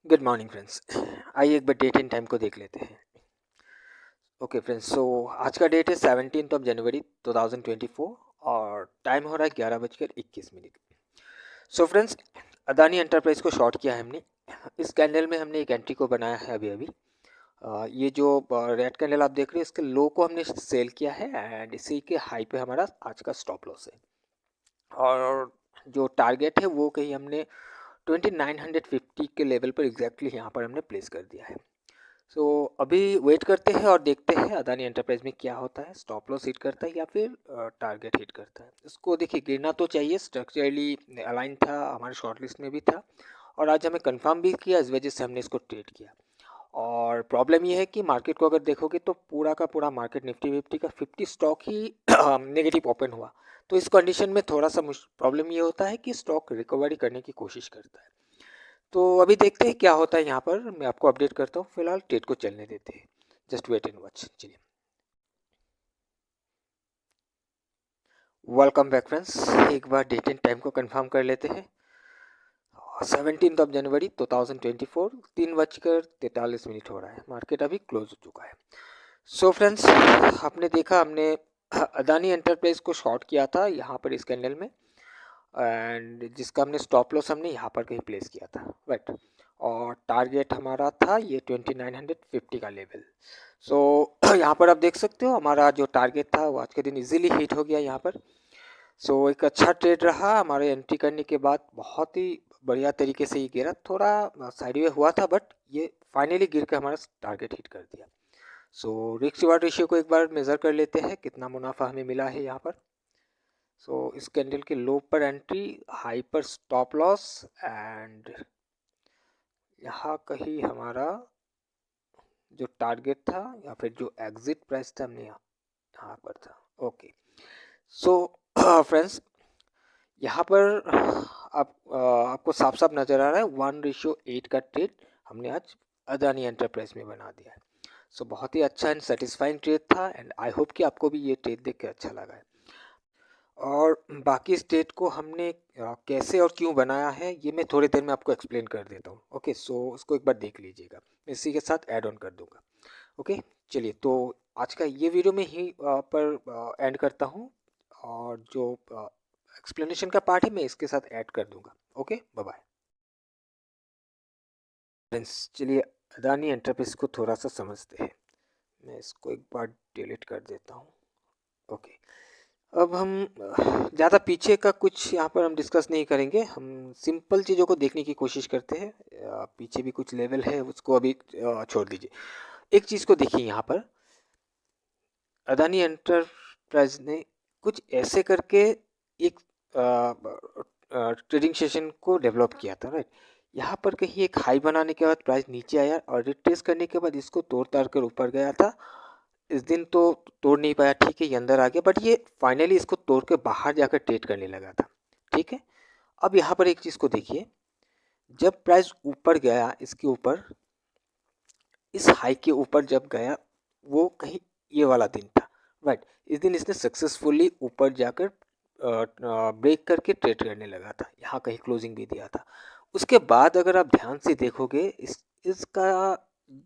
Good morning friends. आइए एक बार date and time को देख लेते हैं। ओके फ्रेंड्स, सो आज का डेट है 17 जनवरी 2024 और टाइम हो रहा है 11:21। सो फ्रेंड्स, अदानी एंटरप्राइज को शॉर्ट किया है हमने। इस कैंडल में हमने एक एंट्री को बनाया है अभी अभी। ये जो रेड कैंडल आप देख रहे हैं, इसके लो को हमने सेल किया है एंड इसी के हाई पे हमारा आज का स्टॉप लॉस है। और जो टारगेट है वो कहीं हमने 2950 के लेवल पर एग्जैक्टली यहाँ पर हमने प्लेस कर दिया है। सो अभी वेट करते हैं और देखते हैं अदानी एंटरप्राइज में क्या होता है, स्टॉप लॉस हिट करता है या फिर टारगेट हिट करता है। इसको देखिए, गिरना तो चाहिए, स्ट्रक्चरली अलाइन था, हमारे शॉर्ट लिस्ट में भी था और आज हमें कंफर्म भी किया, इस वजह से हमने इसको ट्रेड किया। और प्रॉब्लम ये है कि मार्केट को अगर देखोगे तो पूरा का पूरा मार्केट निफ्टी फिफ्टी का 50 स्टॉक ही नेगेटिव ओपन हुआ। तो इस कंडीशन में थोड़ा सा प्रॉब्लम ये होता है कि स्टॉक रिकवरी करने की कोशिश करता है। तो अभी देखते हैं क्या होता है, यहाँ पर मैं आपको अपडेट करता हूँ। फिलहाल ट्रेड को चलने देते हैं, जस्ट वेट एंड वॉच। चलिए, वेलकम बैक फ्रेंड्स। एक बार डेट एंड टाइम को कंफर्म कर लेते हैं। 17 जनवरी 2024, 3:43 हो रहा है, मार्केट अभी क्लोज हो चुका है। सो फ्रेंड्स, आपने देखा हमने अदानी एंटरप्राइज को शॉर्ट किया था यहाँ पर इस कैंडल में, एंड जिसका हमने स्टॉप लॉस हमने यहाँ पर कहीं प्लेस किया था, राइट। और टारगेट हमारा था ये 2950 का लेवल। सो यहाँ पर आप देख सकते हो हमारा जो टारगेट था वो आज के दिन इजीली हिट हो गया यहाँ पर। सो एक अच्छा ट्रेड रहा हमारे एंट्री करने के बाद, बहुत ही बढ़िया तरीके से ये गिरा, थोड़ा साइडवे हुआ था बट ये फाइनली गिर के हमारा टारगेट हिट कर दिया। सो रिस्क रिवार्ड रेशियो को एक बार मेज़र कर लेते हैं, कितना मुनाफा हमें मिला है यहाँ पर। सो इस कैंडल के लो पर एंट्री, हाई पर स्टॉप लॉस एंड यहाँ कहीं हमारा जो टारगेट था या फिर जो एग्जिट प्राइस था हमने यहाँ पर था। ओके, सो फ्रेंड्स, यहाँ पर आपको साफ साफ नज़र आ रहा है 1:8 का ट्रेड हमने आज अदानी एंटरप्राइज में बना दिया है। सो बहुत ही अच्छा एंड सेटिस्फाइंग ट्रेड था एंड आई होप कि आपको भी ये ट्रेड देख के अच्छा लगा है। और बाकी स्टेट को हमने कैसे और क्यों बनाया है ये मैं थोड़ी देर में आपको एक्सप्लेन कर देता हूँ। ओके, सो उसको एक बार देख लीजिएगा, मैं इसी के साथ ऐड ऑन कर दूंगा। ओके, चलिए, तो आज का ये वीडियो में ही पर एंड करता हूँ और जो एक्सप्लेनेशन का पार्ट है मैं इसके साथ ऐड कर दूंगा। Okay, bye bye friends. चलिए, अदानी एंटरप्राइज को थोड़ा सा समझते हैं। मैं इसको एक बार डिलीट कर देता हूँ। ओके, अब हम ज़्यादा पीछे का कुछ यहाँ पर हम डिस्कस नहीं करेंगे, हम सिंपल चीज़ों को देखने की कोशिश करते हैं। पीछे भी कुछ लेवल है, उसको अभी छोड़ दीजिए। एक चीज़ को देखिए, यहाँ पर अदानी एंटरप्राइज ने कुछ ऐसे करके एक ट्रेडिंग सेशन को डेवलप किया था, राइट। यहाँ पर कहीं एक हाई बनाने के बाद प्राइस नीचे आया और रिट्रेस करने के बाद इसको तोड़ ताड़ कर ऊपर गया था। इस दिन तो तोड़ नहीं पाया, ठीक है, ये अंदर आ गया, बट ये फाइनली इसको तोड़ के बाहर जाकर ट्रेड करने लगा था, ठीक है। अब यहाँ पर एक चीज़ को देखिए, जब प्राइस ऊपर गया, इसके ऊपर, इस हाई के ऊपर जब गया, वो कहीं ये वाला दिन था, राइट। इस दिन इसने सक्सेसफुली ऊपर जाकर ब्रेक करके ट्रेड करने लगा था, यहाँ कहीं क्लोजिंग भी दिया था। उसके बाद अगर आप ध्यान से देखोगे, इसका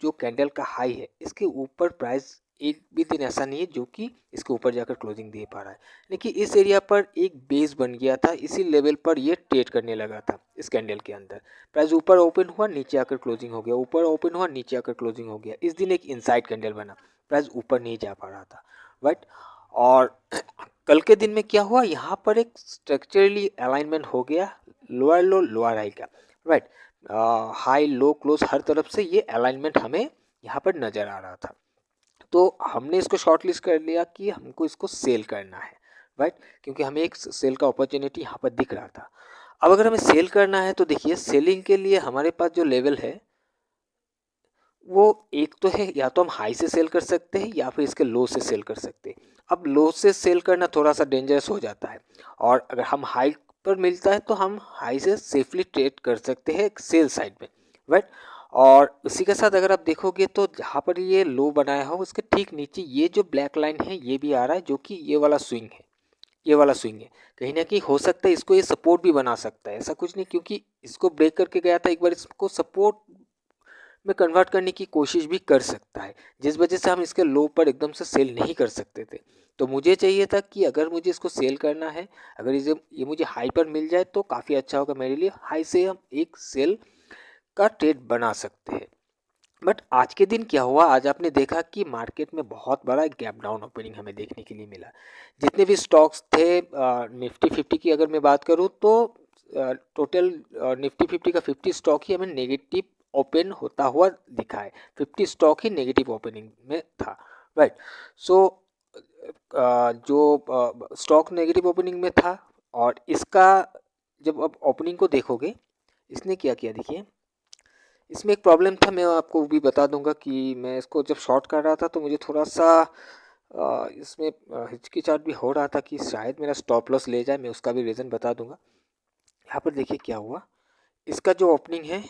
जो कैंडल का हाई है, इसके ऊपर प्राइस एक भी दिन ऐसा नहीं है जो कि इसके ऊपर जाकर क्लोजिंग दे पा रहा है, लेकिन इस एरिया पर एक बेस बन गया था, इसी लेवल पर ये ट्रेड करने लगा था। इस कैंडल के अंदर प्राइस ऊपर ओपन हुआ, नीचे आकर क्लोजिंग हो गया, ऊपर ओपन हुआ, नीचे आकर क्लोजिंग हो गया। इस दिन एक इनसाइड कैंडल बना, प्राइस ऊपर नहीं जा पा रहा था, राइट। और कल के दिन में क्या हुआ, यहाँ पर एक स्ट्रक्चरली अलाइनमेंट हो गया, लोअर लो लोअर हाई का, right. High low close her तरफ से ये अलाइनमेंट हमें यहाँ पर नज़र आ रहा था। तो हमने इसको शॉर्ट लिस्ट कर लिया कि हमको इसको सेल करना है, राइट, क्योंकि हमें एक सेल का अपॉर्चुनिटी यहाँ पर दिख रहा था। अब अगर हमें सेल करना है तो देखिए, सेलिंग के लिए हमारे पास जो लेवल है वो एक तो है, या तो हम हाई से सेल कर सकते हैं या फिर इसके लो से सेल कर सकते हैं। अब लो से सेल करना थोड़ा सा डेंजरस हो जाता है, और अगर हम हाई पर मिलता है तो हम हाई से सेफली ट्रेड कर सकते हैं सेल साइड में, राइट। और उसी के साथ अगर आप देखोगे तो जहाँ पर ये लो बनाया हो उसके ठीक नीचे ये जो ब्लैक लाइन है ये भी आ रहा है, जो कि ये वाला स्विंग है, ये वाला स्विंग है। कहीं ना कहीं हो सकता है इसको ये सपोर्ट भी बना सकता है, ऐसा कुछ नहीं, क्योंकि इसको ब्रेक करके गया था एक बार, इसको सपोर्ट में कन्वर्ट करने की कोशिश भी कर सकता है, जिस वजह से हम इसके लो पर एकदम से सेल नहीं कर सकते थे। तो मुझे चाहिए था कि अगर मुझे इसको सेल करना है, अगर ये मुझे हाई पर मिल जाए तो काफ़ी अच्छा होगा मेरे लिए, हाई से हम एक सेल का ट्रेड बना सकते हैं। बट आज के दिन क्या हुआ, आज आपने देखा कि मार्केट में बहुत बड़ा गैप डाउन ओपनिंग हमें देखने के लिए मिला। जितने भी स्टॉक्स थे, निफ्टी 50 की अगर मैं बात करूं तो टोटल निफ्टी 50 का 50 स्टॉक ही हमें नेगेटिव ओपन होता हुआ दिखा है। 50 स्टॉक ही नेगेटिव ओपनिंग में था, राइट। सो जो स्टॉक नेगेटिव ओपनिंग में था, और इसका जब आप ओपनिंग को देखोगे, इसने क्या किया देखिए, इसमें एक प्रॉब्लम था, मैं आपको भी बता दूंगा कि मैं इसको जब शॉर्ट कर रहा था तो मुझे थोड़ा सा इसमें हिचकिचाहट भी हो रहा था कि शायद मेरा स्टॉप लॉस ले जाए। मैं उसका भी रीज़न बता दूंगा। यहाँ पर देखिए क्या हुआ, इसका जो ओपनिंग है,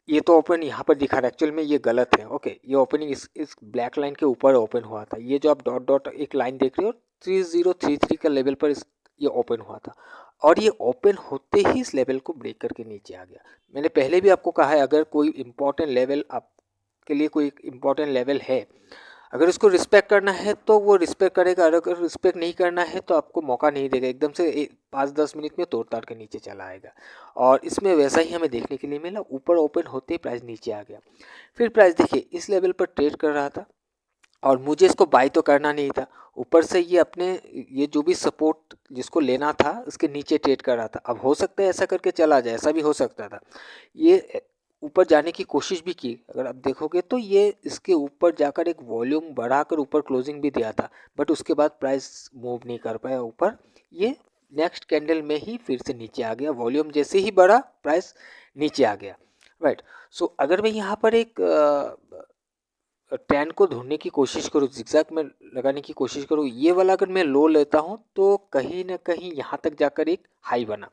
ये तो ओपन यहाँ पर दिखा रहा है, एक्चुअल में ये गलत है। ओके, ये ओपनिंग इस ब्लैक लाइन के ऊपर ओपन हुआ था। ये जो आप डॉट डॉट एक लाइन देख रहे हो, 3033 का लेवल पर ये ओपन हुआ था, और ये ओपन होते ही इस लेवल को ब्रेक करके नीचे आ गया। मैंने पहले भी आपको कहा है, अगर कोई इंपॉर्टेंट लेवल आपके लिए कोई इंपॉर्टेंट लेवल है, अगर उसको रिस्पेक्ट करना है तो वो रिस्पेक्ट करेगा, और अगर रिस्पेक्ट नहीं करना है तो आपको मौका नहीं देगा, एकदम से 5-10 मिनट में तोड़ ताड़ के नीचे चला आएगा। और इसमें वैसा ही हमें देखने के लिए मिला, ऊपर ओपन होते ही प्राइस नीचे आ गया। फिर प्राइस देखिए इस लेवल पर ट्रेड कर रहा था, और मुझे इसको बाई तो करना नहीं था। ऊपर से ये अपने ये जो भी सपोर्ट जिसको लेना था उसके नीचे ट्रेड कर रहा था। अब हो सकता है ऐसा करके चला जाए, ऐसा भी हो सकता था। ये ऊपर जाने की कोशिश भी की, अगर आप देखोगे तो ये इसके ऊपर जाकर एक वॉल्यूम बढ़ाकर ऊपर क्लोजिंग भी दिया था, बट उसके बाद प्राइस मूव नहीं कर पाया ऊपर। ये नेक्स्ट कैंडल में ही फिर से नीचे आ गया, वॉल्यूम जैसे ही बढ़ा प्राइस नीचे आ गया, राइट। सो अगर मैं यहाँ पर एक ट्रेंड को ढूंढने की कोशिश करूँ, जिगजैग में लगाने की कोशिश करूँ, ये वाला अगर मैं लो लेता हूँ तो कहीं ना कहीं यहाँ तक जाकर एक हाई बना,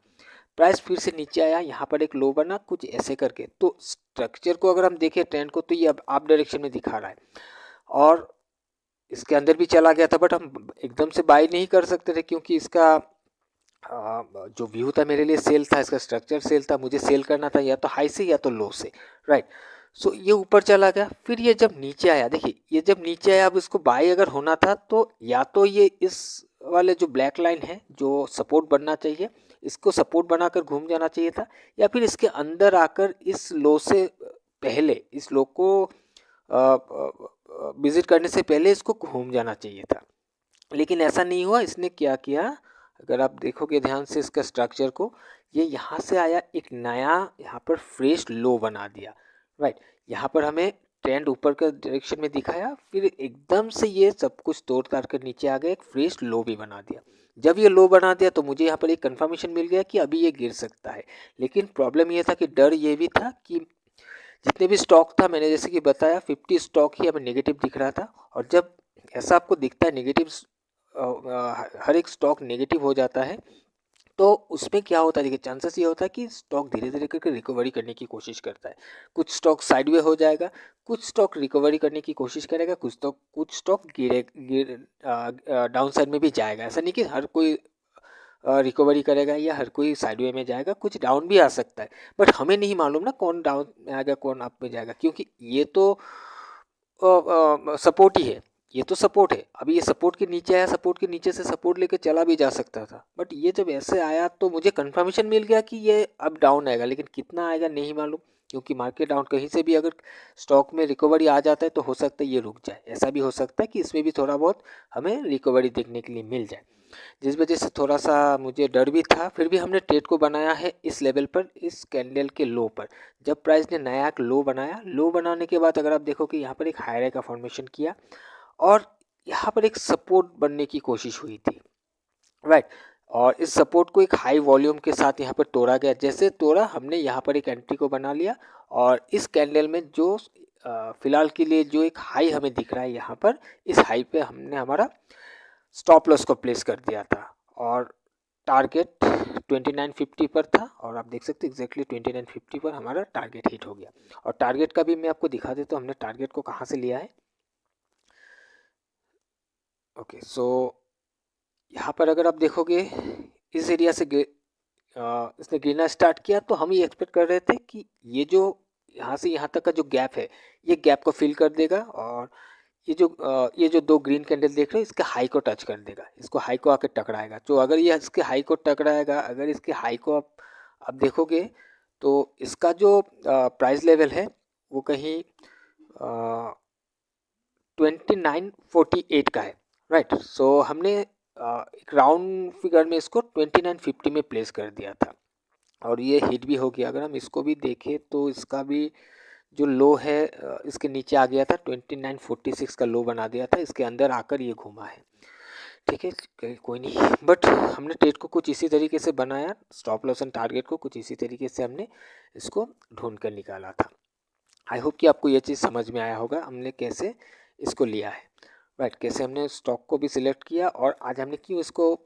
प्राइस फिर से नीचे आया, यहाँ पर एक लो बना, कुछ ऐसे करके। तो स्ट्रक्चर को अगर हम देखें ट्रेंड को, तो ये अब आप डायरेक्शन में दिखा रहा है, और इसके अंदर भी चला गया था, बट हम एकदम से बाई नहीं कर सकते थे, क्योंकि इसका जो व्यू था मेरे लिए सेल था, इसका स्ट्रक्चर सेल था, मुझे सेल करना था या तो हाई से या तो लो से, राइट। सो ये ऊपर चला गया, फिर ये जब नीचे आया, देखिए ये जब नीचे आया, अब इसको बाई अगर होना था तो या तो ये इस वाले जो ब्लैक लाइन है जो सपोर्ट बनना चाहिए, इसको सपोर्ट बनाकर घूम जाना चाहिए था, या फिर इसके अंदर आकर इस लो से पहले, इस लो को विजिट करने से पहले इसको घूम जाना चाहिए था। लेकिन ऐसा नहीं हुआ। इसने क्या किया, अगर आप देखोगे ध्यान से इसका स्ट्रक्चर को, ये यहाँ से आया, एक नया यहाँ पर फ्रेश लो बना दिया, राइट। यहाँ पर हमें ट्रेंड ऊपर का डायरेक्शन में दिखाया, फिर एकदम से ये सब कुछ तोड़ ताड़ कर नीचे आ गया, एक फ्रेश लो भी बना दिया। जब ये लो बना दिया तो मुझे यहाँ पर एक कंफर्मेशन मिल गया कि अभी ये गिर सकता है। लेकिन प्रॉब्लम ये था कि डर ये भी था कि जितने भी स्टॉक था, मैंने जैसे कि बताया 50 स्टॉक ही हमें नेगेटिव दिख रहा था, और जब ऐसा आपको दिखता है नेगेटिव, हर एक स्टॉक नेगेटिव हो जाता है, तो उसमें क्या होता है, देखिए चांसेस ये होता है कि स्टॉक धीरे धीरे करके रिकवरी करने की कोशिश करता है। कुछ स्टॉक साइडवे हो जाएगा, कुछ स्टॉक रिकवरी करने की कोशिश करेगा, कुछ स्टॉक गिर डाउन साइड में भी जाएगा। ऐसा नहीं कि हर कोई रिकवरी करेगा या हर कोई साइडवे में जाएगा, कुछ डाउन भी आ सकता है। बट हमें नहीं मालूम ना कौन डाउन में आएगा कौन अप में जाएगा, क्योंकि ये तो सपोर्ट ही है, ये तो सपोर्ट है। अभी ये सपोर्ट के नीचे आया, सपोर्ट के नीचे से सपोर्ट लेके चला भी जा सकता था, बट ये जब ऐसे आया तो मुझे कंफर्मेशन मिल गया कि ये अब डाउन आएगा, लेकिन कितना आएगा नहीं मालूम, क्योंकि मार्केट डाउन कहीं से भी अगर स्टॉक में रिकवरी आ जाता है तो हो सकता है ये रुक जाए। ऐसा भी हो सकता है कि इसमें भी थोड़ा बहुत हमें रिकवरी देखने के लिए मिल जाए, जिस वजह से थोड़ा सा मुझे डर भी था। फिर भी हमने ट्रेड को बनाया है इस लेवल पर, इस कैंडल के लो पर। जब प्राइस ने नया एक लो बनाया, लो बनाने के बाद अगर आप देखो कि यहाँ पर एक हाई का फॉर्मेशन किया, और यहाँ पर एक सपोर्ट बनने की कोशिश हुई थी, राइट। और इस सपोर्ट को एक हाई वॉल्यूम के साथ यहाँ पर तोड़ा गया, जैसे तोड़ा हमने यहाँ पर एक एंट्री को बना लिया, और इस कैंडल में जो फिलहाल के लिए जो एक हाई हमें दिख रहा है यहाँ पर, इस हाई पे हमने हमारा स्टॉप लॉस को प्लेस कर दिया था, और टारगेट 2950 पर था, और आप देख सकते हैं एग्जैक्टली 2950 पर हमारा टारगेट हिट हो गया। और टारगेट का भी मैं आपको दिखा देता हूँ हमने टारगेट को कहाँ से लिया है। ओके, सो यहाँ पर अगर आप देखोगे इस एरिया से इसने गिरना स्टार्ट किया, तो हम ये एक्सपेक्ट कर रहे थे कि ये जो यहाँ से यहाँ तक का जो गैप है, ये गैप को फिल कर देगा और ये जो दो ग्रीन कैंडल देख रहे हो, इसके हाई को टच कर देगा, इसको हाई को आके टकराएगा। तो अगर ये इसके हाई को टकराएगा, अगर इसके हाई को आप देखोगे तो इसका जो प्राइस लेवल है वो कहीं 2948 का है, राइट। सो हमने एक राउंड फिगर में इसको 2950 में प्लेस कर दिया था और ये हिट भी हो गया। अगर हम इसको भी देखें तो इसका भी जो लो है इसके नीचे आ गया था, 2946 का लो बना दिया था, इसके अंदर आकर ये घूमा है, ठीक है, कोई नहीं। बट हमने ट्रेड को कुछ इसी तरीके से बनाया, स्टॉप लॉस एंड टारगेट को कुछ इसी तरीके से हमने इसको ढूंढ कर निकाला था। आई होप कि आपको ये चीज़ समझ में आया होगा हमने कैसे इसको लिया है, राइट। कैसे हमने स्टॉक को भी सिलेक्ट किया और आज हमने क्यों इसको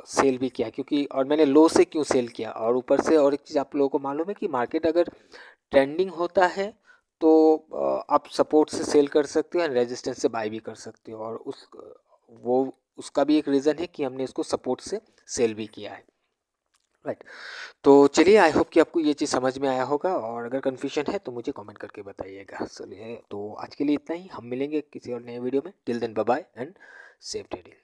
सेल भी किया, क्योंकि और मैंने लो से क्यों सेल किया। और ऊपर से और एक चीज़ आप लोगों को मालूम है कि मार्केट अगर ट्रेंडिंग होता है तो आप सपोर्ट से सेल कर सकते हो एंड रेजिस्टेंस से बाय भी कर सकते हो, और उसका भी एक रीज़न है कि हमने इसको सपोर्ट से सेल भी किया है, राइट। तो चलिए, आई होप कि आपको ये चीज़ समझ में आया होगा, और अगर कन्फ्यूजन है तो मुझे कमेंट करके बताइएगा। चलिए, तो आज के लिए इतना ही, हम मिलेंगे किसी और नए वीडियो में। Till then bye bye and safe trading.